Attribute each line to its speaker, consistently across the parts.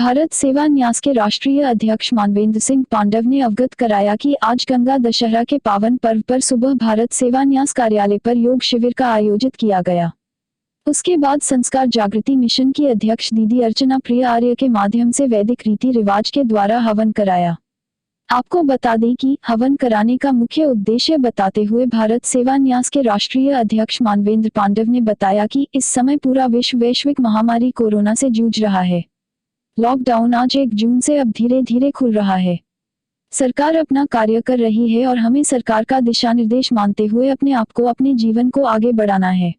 Speaker 1: भारत सेवा न्यास के राष्ट्रीय अध्यक्ष मानवेंद्र सिंह पांडव ने अवगत कराया कि आज गंगा दशहरा के पावन पर्व पर सुबह भारत सेवा न्यास कार्यालय पर योग शिविर का आयोजित किया गया। उसके बाद संस्कार जागृति मिशन की अध्यक्ष दीदी अर्चना प्रिय आर्य के माध्यम से वैदिक रीति रिवाज के द्वारा हवन कराया। आपको बता दें कि हवन कराने का मुख्य उद्देश्य बताते हुए भारत सेवा न्यास के राष्ट्रीय अध्यक्ष मानवेंद्र पांडव ने बताया कि इस समय पूरा विश्व वैश्विक महामारी कोरोना से जूझ रहा है। लॉकडाउन आज 1 जून से अब धीरे धीरे खुल रहा है। सरकार अपना कार्य कर रही है और हमें सरकार का दिशा निर्देश मानते हुए अपने आप को, अपने जीवन को आगे बढ़ाना है।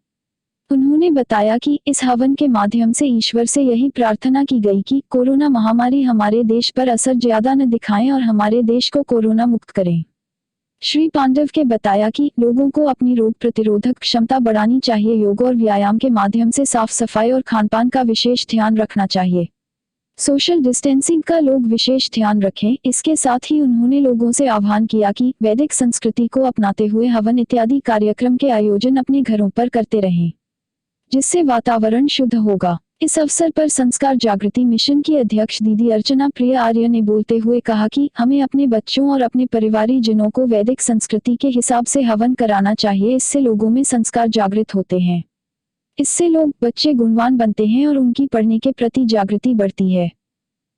Speaker 1: उन्होंने बताया कि इस हवन के माध्यम से ईश्वर से यही प्रार्थना की गई कि कोरोना महामारी हमारे देश पर असर ज्यादा न दिखाएं और हमारे देश को कोरोना मुक्त करें। श्री पांडव के बताया कि लोगों को अपनी रोग प्रतिरोधक क्षमता बढ़ानी चाहिए, योग और व्यायाम के माध्यम से साफ सफाई और खानपान का विशेष ध्यान रखना चाहिए। सोशल डिस्टेंसिंग का लोग विशेष ध्यान रखें। इसके साथ ही उन्होंने लोगों से आह्वान किया कि वैदिक संस्कृति को अपनाते हुए हवन इत्यादि कार्यक्रम के आयोजन अपने घरों पर करते रहें, जिससे वातावरण शुद्ध होगा। इस अवसर पर संस्कार जागृति मिशन की अध्यक्ष दीदी अर्चना प्रिय आर्य ने बोलते हुए कहा कि हमें अपने बच्चों और अपने परिवारीजनों को वैदिक संस्कृति के हिसाब से हवन कराना चाहिए। इससे लोगों में संस्कार जागृत होते हैं, इससे लोग बच्चे गुणवान बनते हैं और उनकी पढ़ने के प्रति जागृति बढ़ती है।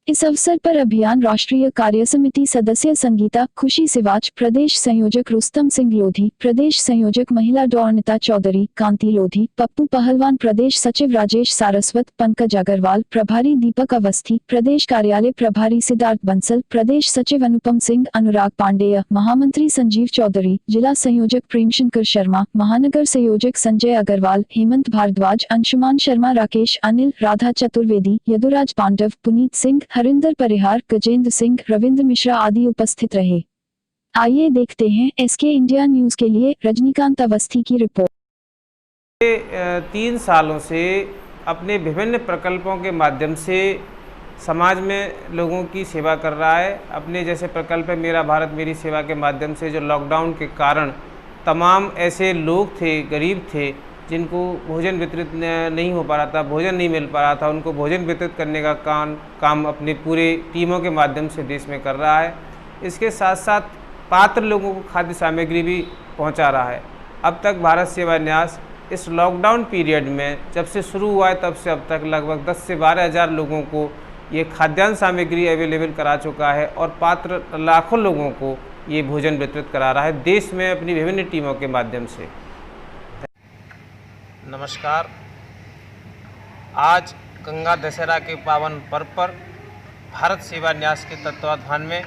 Speaker 1: इस अवसर पर अभियान राष्ट्रीय कार्य समिति सदस्य संगीता खुशी सिवाच, प्रदेश संयोजक रुस्तम सिंह लोधी, प्रदेश संयोजक महिला डॉ अनिता चौधरी, कांति लोधी, पप्पू पहलवान, प्रदेश सचिव राजेश सारस्वत, पंकज अग्रवाल, प्रभारी दीपक अवस्थी, प्रदेश कार्यालय प्रभारी सिद्धार्थ बंसल, प्रदेश सचिव अनुपम सिंह, अनुराग पांडेय, महामंत्री संजीव चौधरी, जिला संयोजक प्रेमशंकर शर्मा, महानगर संयोजक संजय अग्रवाल, हेमंत भारद्वाज, अंशुमान शर्मा, राकेश अनिल, राधा चतुर्वेदी, यदुराज पांडव, पुनीत सिंह, हरिंदर परिहार, गजेंद्र सिंह, रविंद्र मिश्रा आदि उपस्थित रहे। आइए देखते हैं एसके इंडिया न्यूज के लिए रजनीकांत अवस्थी की रिपोर्ट।
Speaker 2: 3 सालों से अपने विभिन्न प्रकल्पों के माध्यम से समाज में लोगों की सेवा कर रहा है। अपने जैसे प्रकल्प है मेरा भारत मेरी सेवा के माध्यम से जो लॉकडाउन के कारण तमाम ऐसे लोग थे, गरीब थे, जिनको भोजन वितरित नहीं हो पा रहा था, भोजन नहीं मिल पा रहा था, उनको भोजन वितरित करने का काम अपने पूरे टीमों के माध्यम से देश में कर रहा है। इसके साथ साथ पात्र लोगों को खाद्य सामग्री भी पहुंचा रहा है। अब तक भारत सेवा न्यास इस लॉकडाउन पीरियड में जब से शुरू हुआ है तब से अब तक लगभग 10 से 12 हज़ार लोगों को ये खाद्यान्न सामग्री अवेलेबल करा चुका है और पात्र लाखों लोगों को ये भोजन वितरित करा रहा है देश में अपनी विभिन्न टीमों के माध्यम से। नमस्कार। आज गंगा दशहरा के पावन पर्व पर भारत सेवा न्यास के तत्वाधान में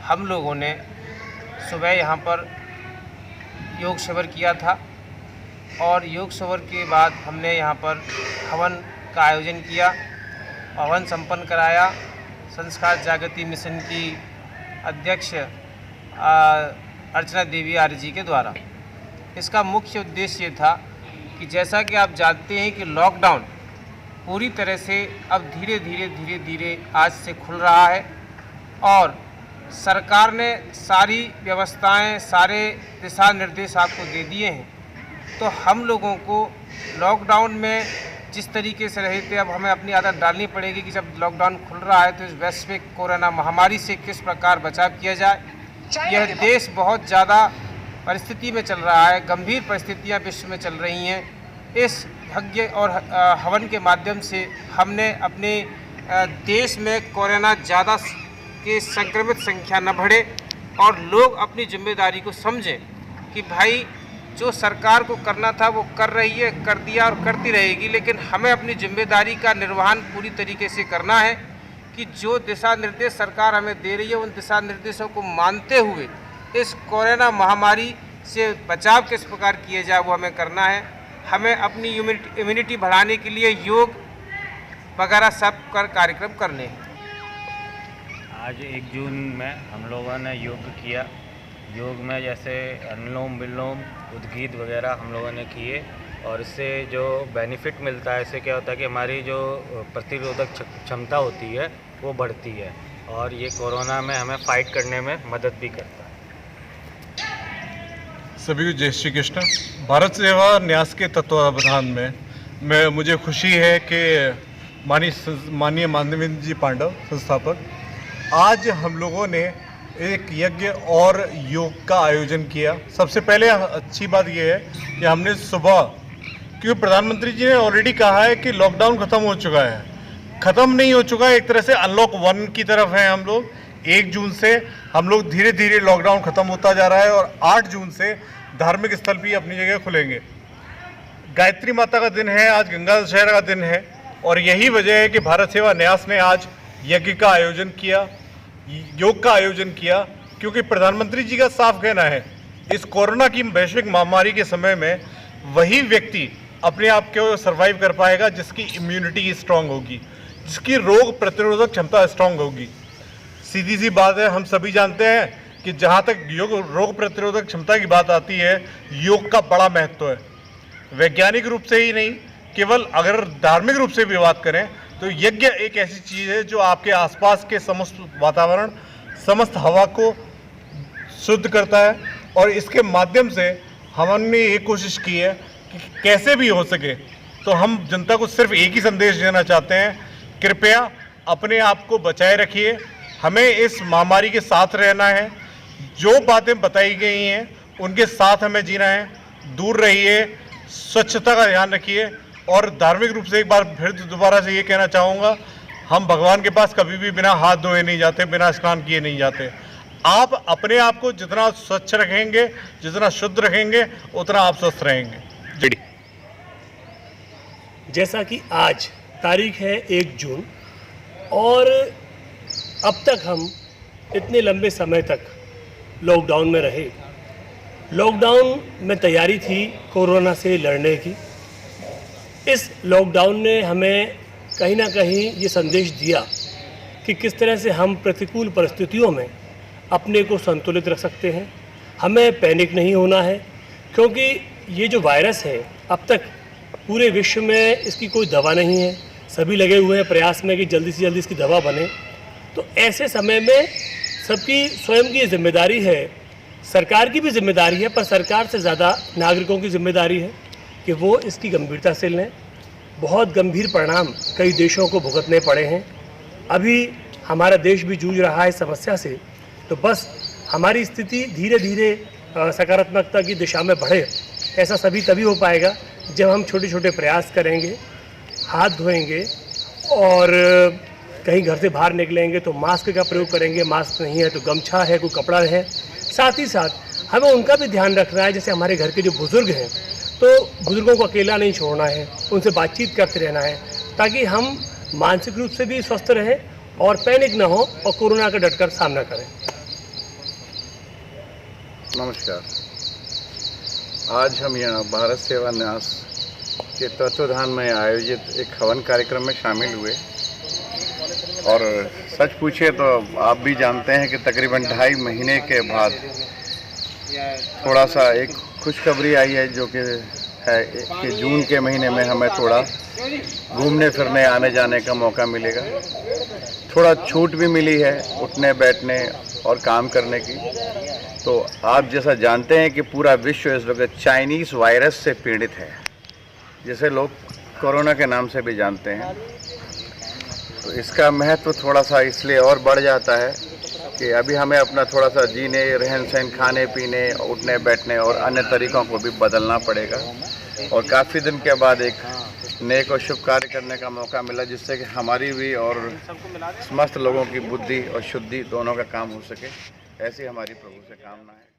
Speaker 2: हम लोगों ने सुबह यहाँ पर योग शिविर किया था और योग शिविर के बाद हमने यहाँ पर हवन का आयोजन किया, हवन संपन्न कराया। संस्कार जागृति मिशन की अध्यक्ष अर्चना देवी आर्य जी के द्वारा। इसका मुख्य उद्देश्य ये था कि जैसा कि आप जानते हैं कि लॉकडाउन पूरी तरह से अब धीरे धीरे आज से खुल रहा है और सरकार ने सारी व्यवस्थाएं, सारे दिशा निर्देश आपको दे दिए हैं। तो हम लोगों को लॉकडाउन में जिस तरीके से रहे थे, अब हमें अपनी आदत डालनी पड़ेगी कि जब लॉकडाउन खुल रहा है तो इस वैश्विक कोरोना महामारी से किस प्रकार बचाव किया जाए। यह देश बहुत ज़्यादा परिस्थिति में चल रहा है, गंभीर परिस्थितियां विश्व में चल रही हैं। इस यज्ञ और हवन के माध्यम से हमने अपने देश में कोरोना ज़्यादा के संक्रमित संख्या न बढ़े और लोग अपनी जिम्मेदारी को समझें कि भाई जो सरकार को करना था वो कर रही है, कर दिया और करती रहेगी, लेकिन हमें अपनी जिम्मेदारी का निर्वहन पूरी तरीके से करना है कि जो दिशा निर्देश सरकार हमें दे रही है उन दिशा निर्देशों को मानते हुए इस कोरोना महामारी से बचाव किस प्रकार किए जाए वो हमें करना है। हमें अपनी इम्यूनिटी बढ़ाने के लिए योग वगैरह सब कार्यक्रम करने हैं।
Speaker 3: आज 1 जून में हम लोगों ने योग किया। योग में जैसे अनुलोम विलोम, उद्गीत वगैरह हम लोगों ने किए और इससे जो बेनिफिट मिलता है, इससे क्या होता है कि हमारी जो प्रतिरोधक क्षमता होती है वो बढ़ती है और ये कोरोना में हमें फाइट करने में मदद भी करता है।
Speaker 4: सभी को जय श्री कृष्ण। भारत सेवा न्यास के तत्वावधान में मुझे खुशी है कि माननीय मानवेंद्र जी पांडव संस्थापक, आज हम लोगों ने एक यज्ञ और योग का आयोजन किया। सबसे पहले अच्छी बात यह है कि हमने सुबह, क्योंकि प्रधानमंत्री जी ने ऑलरेडी कहा है कि लॉकडाउन ख़त्म हो चुका है, ख़त्म नहीं हो चुका है, एक तरह से अनलॉक 1 की तरफ है हम लोग। 1 जून से हम लोग धीरे धीरे लॉकडाउन ख़त्म होता जा रहा है और 8 जून से धार्मिक स्थल भी अपनी जगह खुलेंगे। गायत्री माता का दिन है, आज गंगा दशहरा का दिन है और यही वजह है कि भारत सेवा न्यास ने आज यज्ञ का आयोजन किया, योग का आयोजन किया, क्योंकि प्रधानमंत्री जी का साफ कहना है इस कोरोना की वैश्विक महामारी के समय में वही व्यक्ति अपने आप को सर्वाइव कर पाएगा जिसकी इम्यूनिटी स्ट्रांग होगी, जिसकी रोग प्रतिरोधक क्षमता स्ट्रांग होगी। सीधी सी बात है, हम सभी जानते हैं कि जहाँ तक रोग प्रतिरोधक क्षमता की बात आती है, योग का बड़ा महत्व है। वैज्ञानिक रूप से ही नहीं, केवल अगर धार्मिक रूप से भी बात करें तो यज्ञ एक ऐसी चीज़ है जो आपके आसपास के समस्त वातावरण, समस्त हवा को शुद्ध करता है और इसके माध्यम से हमने ये कोशिश की है कि कैसे भी हो सके तो हम जनता को सिर्फ एक ही संदेश देना चाहते हैं, कृपया अपने आप को बचाए रखिए, हमें इस महामारी के साथ रहना है, जो बातें बताई गई हैं उनके साथ हमें जीना है, दूर रहिए, स्वच्छता का ध्यान रखिए। और धार्मिक रूप से एक बार फिर दोबारा से ये कहना चाहूँगा, हम भगवान के पास कभी भी बिना हाथ धोए नहीं जाते, बिना स्नान किए नहीं जाते। आप अपने आप को जितना स्वच्छ रखेंगे, जितना शुद्ध रखेंगे, उतना आप स्वस्थ रहेंगे।
Speaker 5: जैसा कि आज तारीख है 1 जून और अब तक हम इतने लंबे समय तक लॉकडाउन में रहे। लॉकडाउन में तैयारी थी कोरोना से लड़ने की। इस लॉकडाउन ने हमें कहीं ना कहीं ये संदेश दिया कि किस तरह से हम प्रतिकूल परिस्थितियों में अपने को संतुलित रख सकते हैं। हमें पैनिक नहीं होना है, क्योंकि ये जो वायरस है अब तक पूरे विश्व में इसकी कोई दवा नहीं है। सभी लगे हुए हैं प्रयास में कि जल्दी से जल्दी इसकी दवा बने। तो ऐसे समय में सबकी स्वयं की जिम्मेदारी है, सरकार की भी जिम्मेदारी है, पर सरकार से ज़्यादा नागरिकों की जिम्मेदारी है कि वो इसकी गंभीरता से लें। बहुत गंभीर परिणाम कई देशों को भुगतने पड़े हैं। अभी हमारा देश भी जूझ रहा है इस समस्या से। तो बस हमारी स्थिति धीरे धीरे सकारात्मकता की दिशा में बढ़े, ऐसा सभी तभी हो पाएगा जब हम छोटे छोटे प्रयास करेंगे, हाथ धोएंगे और कहीं घर से बाहर निकलेंगे तो मास्क का प्रयोग करेंगे, मास्क नहीं है तो गमछा है, कोई कपड़ा है। साथ ही साथ हमें उनका भी ध्यान रखना है, जैसे हमारे घर के जो बुज़ुर्ग हैं तो बुज़ुर्गों को अकेला नहीं छोड़ना है, उनसे बातचीत करते रहना है ताकि हम मानसिक रूप से भी स्वस्थ रहें और पैनिक ना हो और कोरोना का डटकर सामना करें।
Speaker 6: नमस्कार। आज हम यहाँ भारत सेवा न्यास के तत्वाधान में आयोजित एक हवन कार्यक्रम में शामिल हुए और सच पूछे तो आप भी जानते हैं कि तकरीबन 2.5 महीने के बाद थोड़ा सा एक खुशखबरी आई है, जो कि है कि जून के महीने में हमें थोड़ा घूमने फिरने आने जाने का मौका मिलेगा। थोड़ा छूट भी मिली है उठने बैठने और काम करने की। तो आप जैसा जानते हैं कि पूरा विश्व इस वक्त चाइनीज़ वायरस से पीड़ित है, जिसे लोग कोरोना के नाम से भी जानते हैं। तो इसका महत्व थोड़ा सा इसलिए और बढ़ जाता है कि अभी हमें अपना थोड़ा सा जीने, रहन सहन, खाने पीने, उठने बैठने और अन्य तरीक़ों को भी बदलना पड़ेगा। और काफ़ी दिन के बाद एक नेक और शुभ कार्य करने का मौका मिला, जिससे कि हमारी भी और समस्त लोगों की बुद्धि और शुद्धि दोनों का काम हो सके। ऐसी हमारी प्रभु से कामना है।